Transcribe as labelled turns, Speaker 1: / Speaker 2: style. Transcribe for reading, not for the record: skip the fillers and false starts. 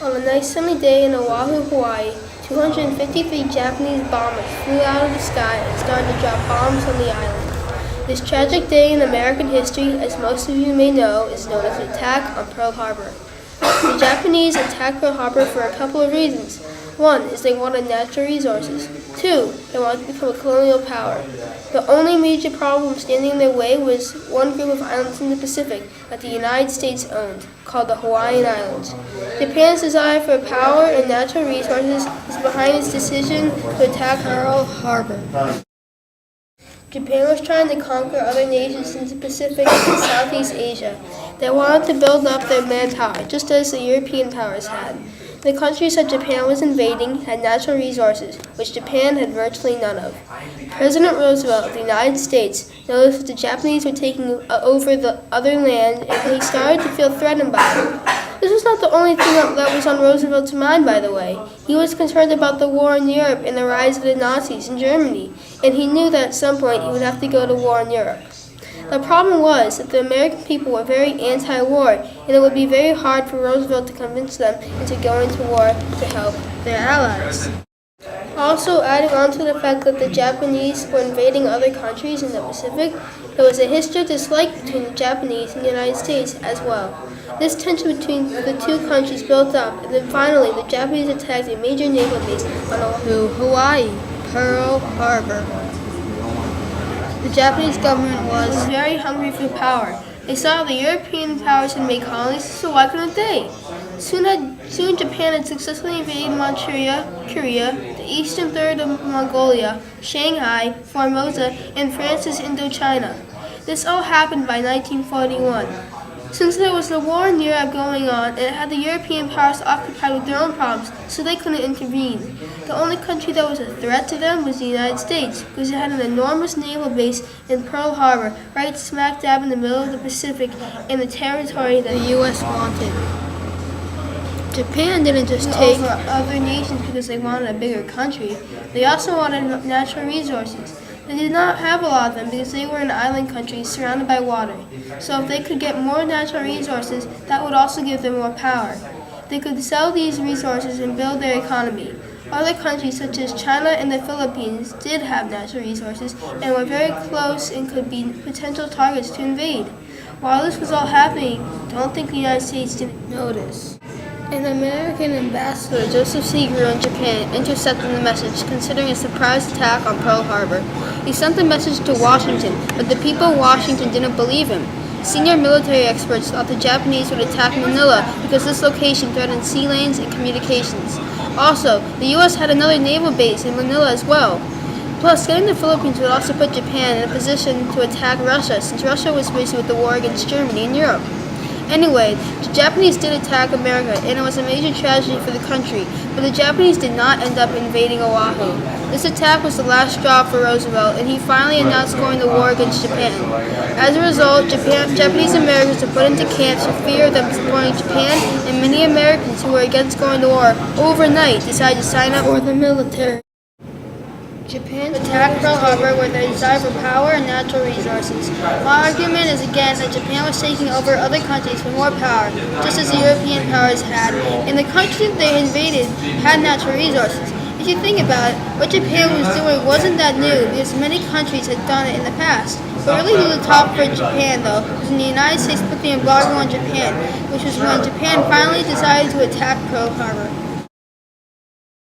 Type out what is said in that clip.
Speaker 1: On a nice sunny day in Oahu, Hawaii, 253 Japanese bombers flew out of the sky and started to drop bombs on the island. This tragic day in American history, as most of you may know, is known as the attack on Pearl Harbor. The Japanese attacked Pearl Harbor for a couple of reasons. One is they wanted natural resources. Two, they wanted to become a colonial power. The only major problem standing in their way was one group of islands in the Pacific that the United States owned, called the Hawaiian Islands. Japan's desire for power and natural resources is behind its decision to attack Pearl Harbor. Japan was trying to conquer other nations in the Pacific and Southeast Asia. They wanted to build up their manpower, just as the European powers had. The countries that Japan was invading had natural resources, which Japan had virtually none of. President Roosevelt of the United States noticed that the Japanese were taking over the other land, and he started to feel threatened by them. This was not the only thing that was on Roosevelt's mind, by the way. He was concerned about the war in Europe and the rise of the Nazis in Germany, and he knew that at some point he would have to go to war in Europe. The problem was that the American people were very anti-war, and it would be very hard for Roosevelt to convince them into going to war to help their allies. Also, adding on to the fact that the Japanese were invading other countries in the Pacific, there was a history of dislike between the Japanese and the United States as well. This tension between the two countries built up, and then finally the Japanese attacked a major naval base on Oahu, Hawaii, Pearl Harbor. The Japanese government was very hungry for power. They saw the European powers had made colonies, so why couldn't they? Soon Japan had successfully invaded Manchuria, Korea, the eastern third of Mongolia, Shanghai, Formosa, and France's Indochina. This all happened by 1941. Since there was a war in Europe going on, and it had the European powers occupied with their own problems, so they couldn't intervene. The only country that was a threat to them was the United States, because it had an enormous naval base in Pearl Harbor, right smack dab in the middle of the Pacific, in the territory that the U.S. wanted. Japan didn't just take over other nations because they wanted a bigger country. They also wanted natural resources. They did not have a lot of them because they were an island country surrounded by water. So if they could get more natural resources, that would also give them more power. They could sell these resources and build their economy. Other countries such as China and the Philippines did have natural resources and were very close and could be potential targets to invade. While this was all happening, don't think the United States didn't notice. An American ambassador, Joseph Seeger in Japan, intercepted the message, considering a surprise attack on Pearl Harbor. He sent the message to Washington, but the people of Washington didn't believe him. Senior military experts thought the Japanese would attack Manila because this location threatened sea lanes and communications. Also, the U.S. had another naval base in Manila as well. Plus, getting the Philippines would also put Japan in a position to attack Russia, since Russia was busy with the war against Germany in Europe. Anyway, the Japanese did attack America, and it was a major tragedy for the country, but the Japanese did not end up invading Oahu. This attack was the last straw for Roosevelt, and he finally announced going to war against Japan. As a result, Japanese Americans were put into camps for fear of them supporting Japan, and many Americans who were against going to war overnight decided to sign up for the military. Japan attacked Pearl Harbor with a desire for power and natural resources. My argument is again that Japan was taking over other countries for more power, just as the European powers had, and the countries that they invaded had natural resources. If you think about it, what Japan was doing wasn't that new, because many countries had done it in the past. But really to the top for Japan, though, was when the United States put the embargo on Japan, which was when Japan finally decided to attack Pearl Harbor.